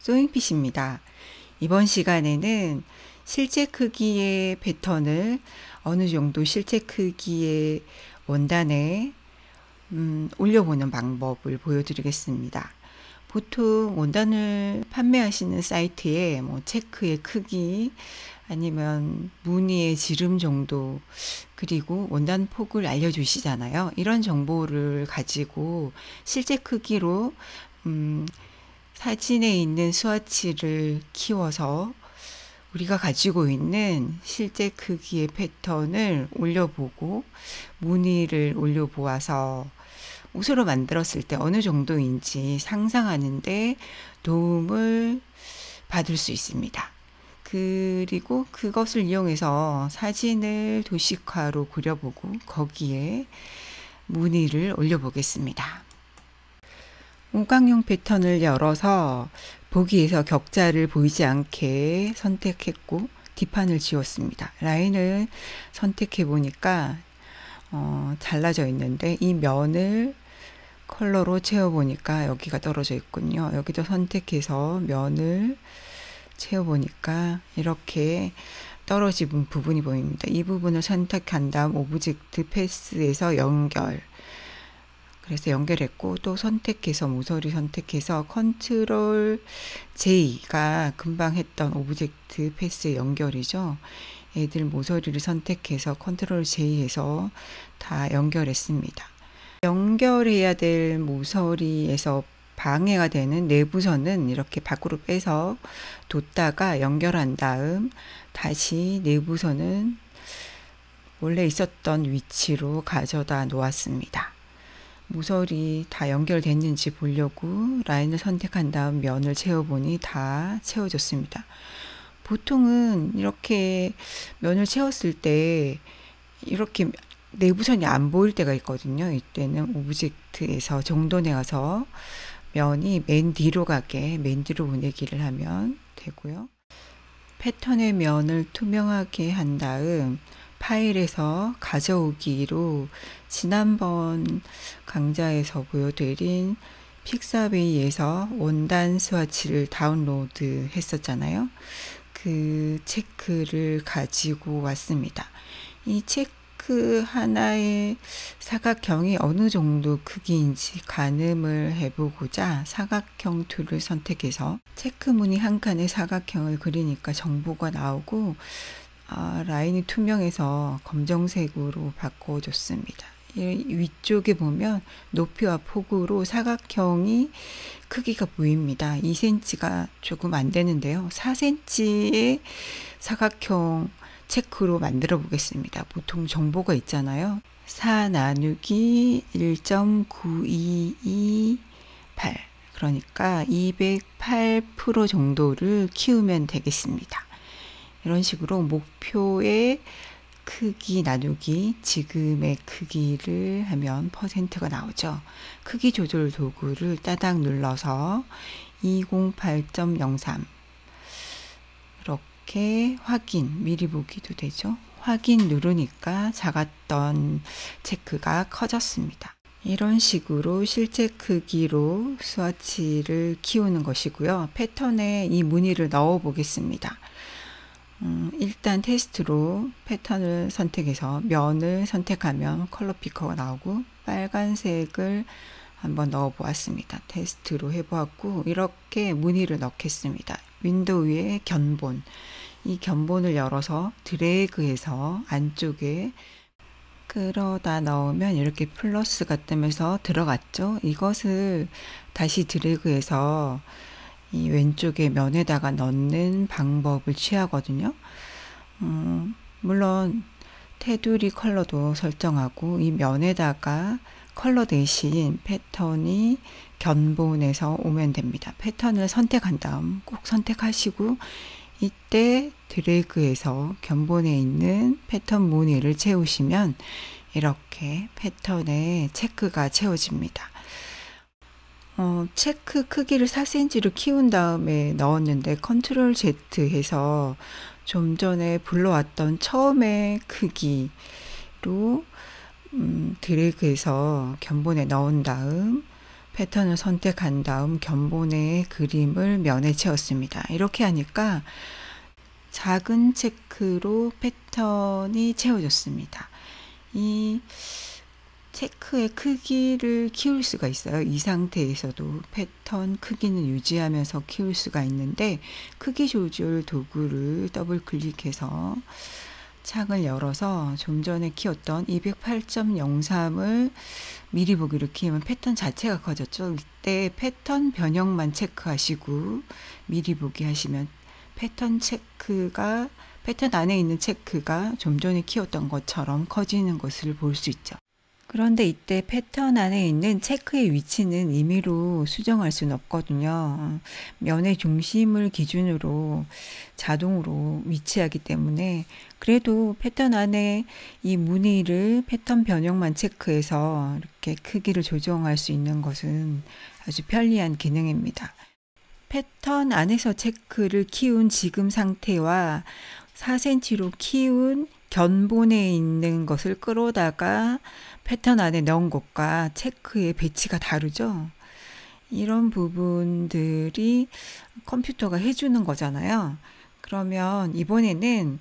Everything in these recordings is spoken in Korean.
소잉핏입니다. 이번 시간에는 실제 크기의 패턴을 어느 정도 실제 크기의 원단에 올려보는 방법을 보여드리겠습니다. 보통 원단을 판매하시는 사이트에 체크의 크기 아니면 무늬의 지름 정도 그리고 원단 폭을 알려주시잖아요. 이런 정보를 가지고 실제 크기로 사진에 있는 스와치를 키워서 우리가 가지고 있는 실제 크기의 패턴을 올려보고 무늬를 올려보아서 옷으로 만들었을 때 어느 정도인지 상상하는데 도움을 받을 수 있습니다. 그리고 그것을 이용해서 사진을 도식화로 그려보고 거기에 무늬를 올려보겠습니다. 오강용 패턴을 열어서 보기에서 격자를 보이지 않게 선택했고 뒷판을 지웠습니다. 라인을 선택해 보니까 잘라져 있는데 이 면을 컬러로 채워보니까 여기가 떨어져 있군요. 여기도 선택해서 면을 채워보니까 이렇게 떨어진 부분이 보입니다. 이 부분을 선택한 다음 오브젝트 패스에서 연결. 그래서 연결했고 또 선택해서 모서리 선택해서 컨트롤 J가 금방 했던 오브젝트 패스 연결이죠. 애들 모서리를 선택해서 컨트롤 J 해서 다 연결했습니다. 연결해야 될 모서리에서 방해가 되는 내부선은 이렇게 밖으로 빼서 뒀다가 연결한 다음 다시 내부선은 원래 있었던 위치로 가져다 놓았습니다. 모서리 다 연결됐는지 보려고 라인을 선택한 다음 면을 채워보니 다 채워졌습니다. 보통은 이렇게 면을 채웠을 때 이렇게 내부선이 안 보일 때가 있거든요. 이때는 오브젝트에서 정돈해 와서 면이 맨 뒤로 가게 맨 뒤로 보내기를 하면 되고요. 패턴의 면을 투명하게 한 다음 파일에서 가져오기로 지난번 강좌에서 보여드린 픽사베이에서 원단 스와치를 다운로드 했었잖아요. 그 체크를 가지고 왔습니다. 이 체크 하나의 사각형이 어느 정도 크기인지 가늠을 해보고자 사각형 툴을 선택해서 체크 무늬 한 칸의 사각형을 그리니까 정보가 나오고 라인이 투명해서 검정색으로 바꿔줬습니다. 위쪽에 보면 높이와 폭으로 사각형이 크기가 보입니다. 2cm가 조금 안 되는데요. 4cm의 사각형 체크로 만들어 보겠습니다. 보통 정보가 있잖아요. 4 나누기 1.9228 그러니까 208% 정도를 키우면 되겠습니다. 이런 식으로 목표의 크기 나누기 지금의 크기를 하면 퍼센트가 나오죠. 크기 조절 도구를 따닥 눌러서 208.03 이렇게 확인, 미리 보기도 되죠. 확인 누르니까 작았던 체크가 커졌습니다. 이런 식으로 실제 크기로 스와치를 키우는 것이고요. 패턴에 이 무늬를 넣어 보겠습니다. 일단 테스트로 패턴을 선택해서 면을 선택하면 컬러 피커가 나오고 빨간색을 한번 넣어 보았습니다. 테스트로 해보았고 이렇게 무늬를 넣겠습니다. 윈도우 위에 견본, 이 견본을 열어서 드래그해서 안쪽에 끌어다 넣으면 이렇게 플러스가 뜨면서 들어갔죠. 이것을 다시 드래그해서 이 왼쪽에 면에다가 넣는 방법을 취하거든요. 물론 테두리 컬러도 설정하고 이 면에다가 컬러 대신 패턴이 견본에서 오면 됩니다. 패턴을 선택한 다음 꼭 선택하시고 이때 드래그해서 견본에 있는 패턴 무늬를 채우시면 이렇게 패턴에 체크가 채워집니다. 체크 크기를 4cm로 키운 다음에 넣었는데 컨트롤 Z 해서 좀 전에 불러왔던 처음의 크기로 드래그해서 견본에 넣은 다음 패턴을 선택한 다음 견본의 그림을 면에 채웠습니다. 이렇게 하니까 작은 체크로 패턴이 채워졌습니다. 이 체크의 크기를 키울 수가 있어요. 이 상태에서도 패턴 크기는 유지하면서 키울 수가 있는데, 크기 조절 도구를 더블 클릭해서 창을 열어서 좀 전에 키웠던 208.03을 미리 보기로 키우면 패턴 자체가 커졌죠. 이때 패턴 변형만 체크하시고 미리 보기 하시면 패턴 안에 있는 체크가 좀 전에 키웠던 것처럼 커지는 것을 볼 수 있죠. 그런데 이때 패턴 안에 있는 체크의 위치는 임의로 수정할 수는 없거든요. 면의 중심을 기준으로 자동으로 위치하기 때문에, 그래도 패턴 안에 이 무늬를 패턴 변형만 체크해서 이렇게 크기를 조정할 수 있는 것은 아주 편리한 기능입니다. 패턴 안에서 체크를 키운 지금 상태와 4cm로 키운 견본에 있는 것을 끌어다가 패턴 안에 넣은 것과 체크의 배치가 다르죠. 이런 부분들이 컴퓨터가 해주는 거잖아요. 그러면 이번에는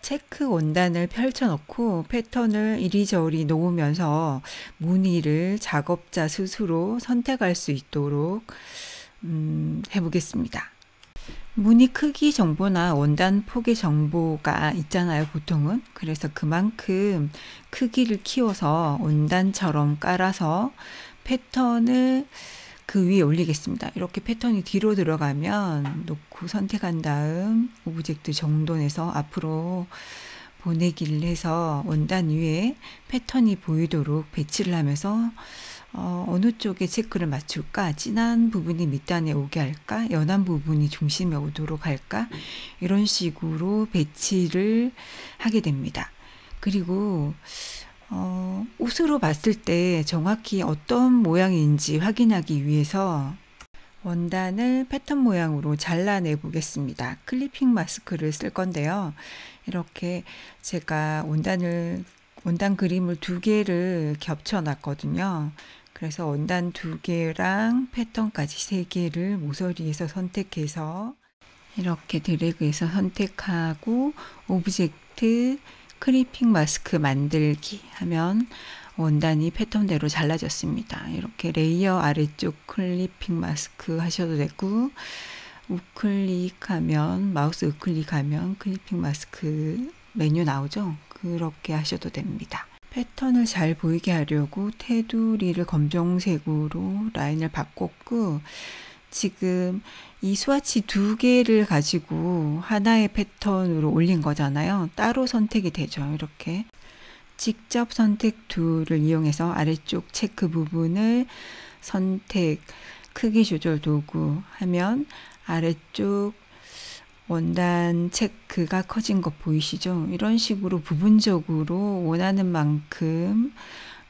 체크 원단을 펼쳐놓고 패턴을 이리저리 놓으면서 무늬를 작업자 스스로 선택할 수 있도록 해보겠습니다. 무늬 크기 정보나 원단 폭의 정보가 있잖아요, 보통은. 그래서 그만큼 크기를 키워서 원단처럼 깔아서 패턴을 그 위에 올리겠습니다. 이렇게 패턴이 뒤로 들어가면 놓고 선택한 다음 오브젝트 정돈해서 앞으로 보내기를 해서 원단 위에 패턴이 보이도록 배치를 하면서 어느 쪽에 체크를 맞출까? 진한 부분이 밑단에 오게 할까? 연한 부분이 중심에 오도록 할까? 이런 식으로 배치를 하게 됩니다. 그리고 옷으로 봤을 때 정확히 어떤 모양인지 확인하기 위해서 원단을 패턴 모양으로 잘라내 보겠습니다. 클리핑 마스크를 쓸 건데요. 이렇게 제가 원단 그림을 2개를 겹쳐 놨거든요. 그래서 원단 2개랑 패턴까지 3개를 모서리에서 선택해서 이렇게 드래그해서 선택하고 오브젝트 클리핑 마스크 만들기 하면 원단이 패턴대로 잘라졌습니다. 이렇게 레이어 아래쪽 클리핑 마스크 하셔도 되고, 우클릭하면, 마우스 우클릭하면 클리핑 마스크 메뉴 나오죠? 그렇게 하셔도 됩니다. 패턴을 잘 보이게 하려고 테두리를 검정색으로 라인을 바꿨고, 지금 이 스와치 2개를 가지고 하나의 패턴으로 올린 거잖아요. 따로 선택이 되죠. 이렇게 직접 선택 툴을 이용해서 아래쪽 체크 부분을 선택, 크기 조절 도구 하면 아래쪽 원단 체크가 커진 것 보이시죠? 이런 식으로 부분적으로 원하는 만큼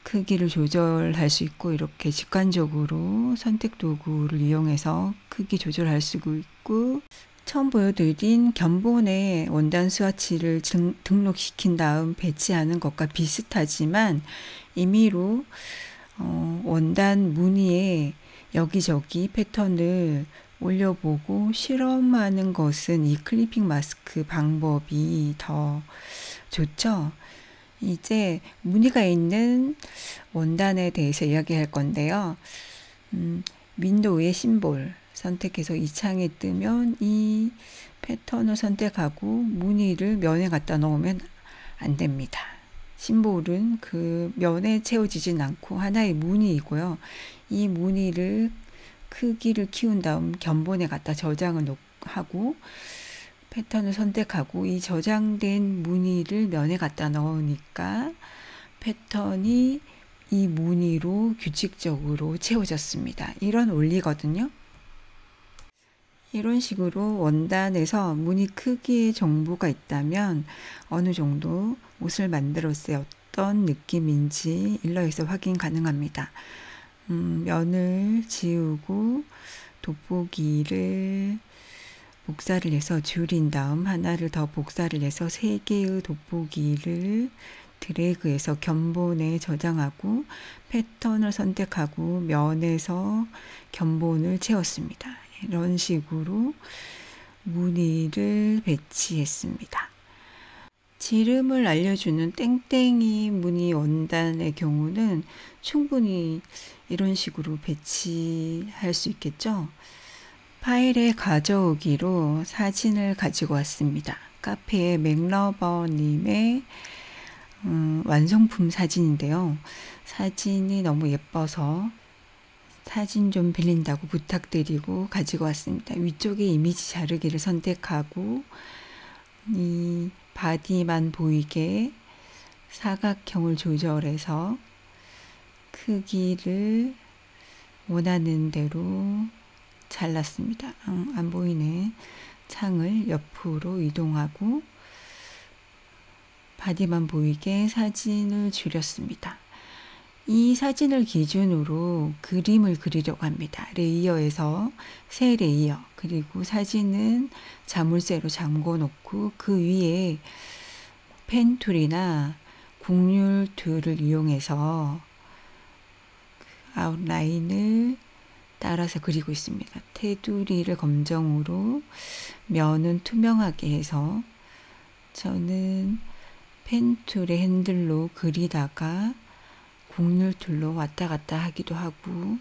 크기를 조절할 수 있고, 이렇게 직관적으로 선택 도구를 이용해서 크기 조절할 수 있고, 처음 보여드린 견본에 원단 스와치를 등록시킨 다음 배치하는 것과 비슷하지만 임의로 원단 무늬에 여기저기 패턴을 올려보고 실험하는 것은 이 클리핑 마스크 방법이 더 좋죠. 이제 무늬가 있는 원단에 대해서 이야기할 건데요. 윈도우의 심볼 선택해서 이 창에 뜨면 이 패턴을 선택하고 무늬를 면에 갖다 넣으면 안 됩니다. 심볼은 그 면에 채워지진 않고 하나의 무늬이고요. 이 무늬를 크기를 키운 다음 견본에 갖다 저장을 하고 패턴을 선택하고 이 저장된 무늬를 면에 갖다 넣으니까 패턴이 이 무늬로 규칙적으로 채워졌습니다. 이런 원리거든요. 이런 식으로 원단에서 무늬 크기의 정보가 있다면 어느 정도 옷을 만들었을 때 어떤 느낌인지 일러에서 확인 가능합니다. 면을 지우고 돋보기를 복사를 해서 줄인 다음 하나를 더 복사를 해서 3개의 돋보기를 드래그해서 견본에 저장하고 패턴을 선택하고 면에서 견본을 채웠습니다. 이런 식으로 무늬를 배치했습니다. 지름을 알려주는 땡땡이 무늬 원단의 경우는 충분히 이런 식으로 배치할 수 있겠죠. 파일에 가져오기로 사진을 가지고 왔습니다. 카페의 맥러버님의 완성품 사진인데요. 사진이 너무 예뻐서 사진 좀 빌린다고 부탁드리고 가지고 왔습니다. 위쪽에 이미지 자르기를 선택하고 이 바디만 보이게 사각형을 조절해서 크기를 원하는 대로 잘랐습니다. 안 보이네. 창을 옆으로 이동하고 바디만 보이게 사진을 줄였습니다. 이 사진을 기준으로 그림을 그리려고 합니다. 레이어에서 새 레이어, 그리고 사진은 자물쇠로 잠궈 놓고 그 위에 펜 툴이나 곡률 툴을 이용해서 아웃라인을 따라서 그리고 있습니다. 테두리를 검정으로, 면은 투명하게 해서 저는 펜 툴의 핸들로 그리다가 곡률 툴로 왔다 갔다 하기도 하고,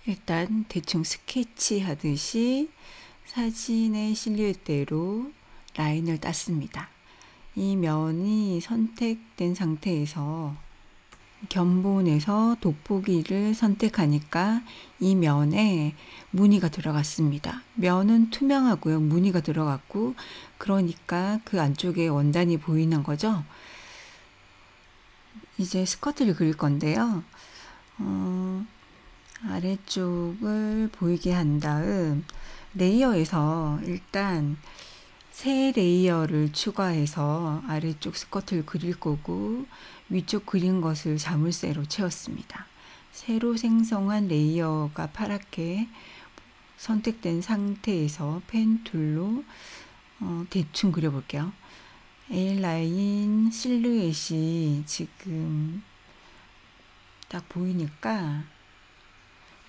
일단 대충 스케치 하듯이 사진의 실루엣대로 라인을 땄습니다. 이 면이 선택된 상태에서 견본에서 돋보기를 선택하니까 이 면에 무늬가 들어갔습니다. 면은 투명하고요. 무늬가 들어갔고, 그러니까 그 안쪽에 원단이 보이는 거죠. 이제 스커트를 그릴 건데요. 아래쪽을 보이게 한 다음 레이어에서 일단 새 레이어를 추가해서 아래쪽 스커트를 그릴 거고, 위쪽 그린 것을 자물쇠로 채웠습니다. 새로 생성한 레이어가 파랗게 선택된 상태에서 펜 툴로 대충 그려볼게요. A라인 실루엣이 지금 딱 보이니까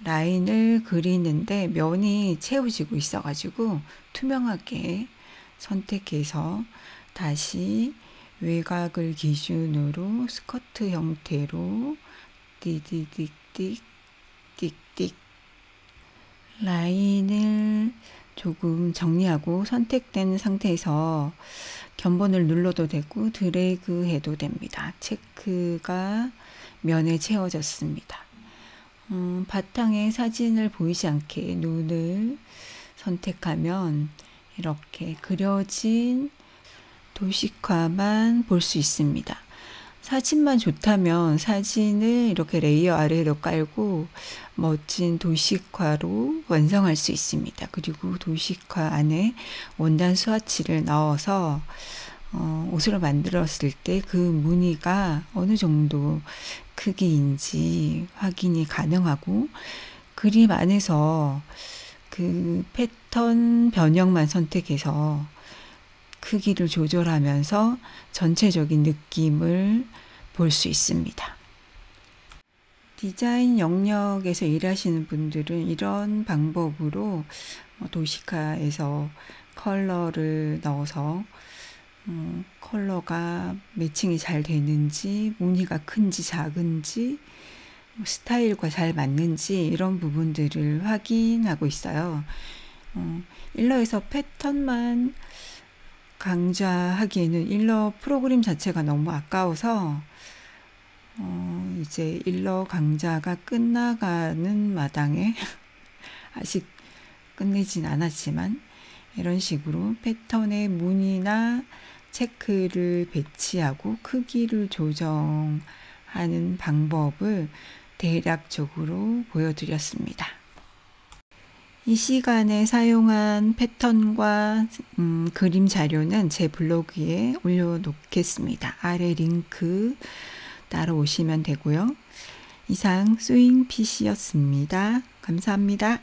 라인을 그리는데 면이 채워지고 있어가지고 투명하게 선택해서 다시 외곽을 기준으로 스커트 형태로 띠디딕딕 띡띡 라인을 조금 정리하고 선택된 상태에서 견본을 눌러도 되고 드래그 해도 됩니다. 체크가 면에 채워졌습니다. 바탕에 사진을 보이지 않게 눈을 선택하면 이렇게 그려진 도식화만 볼 수 있습니다. 사진만 좋다면 사진을 이렇게 레이어 아래로 깔고 멋진 도식화로 완성할 수 있습니다. 그리고 도식화 안에 원단 스와치를 넣어서 옷을 만들었을 때 그 무늬가 어느 정도 크기인지 확인이 가능하고, 그림 안에서 그 패턴 변형만 선택해서 크기를 조절하면서 전체적인 느낌을 볼 수 있습니다. 디자인 영역에서 일하시는 분들은 이런 방법으로 도식화에서 컬러를 넣어서 컬러가 매칭이 잘 되는지, 무늬가 큰지 작은지, 스타일과 잘 맞는지 이런 부분들을 확인하고 있어요. 일러에서 패턴만 강좌하기에는 일러 프로그램 자체가 너무 아까워서 이제 일러 강좌가 끝나가는 마당에 아직 끝내진 않았지만 이런 식으로 패턴의 무늬나 체크를 배치하고 크기를 조정하는 방법을 대략적으로 보여드렸습니다. 이 시간에 사용한 패턴과 그림 자료는 제 블로그에 올려놓겠습니다. 아래 링크 따라오시면 되고요. 이상 스윙 PC였습니다. 감사합니다.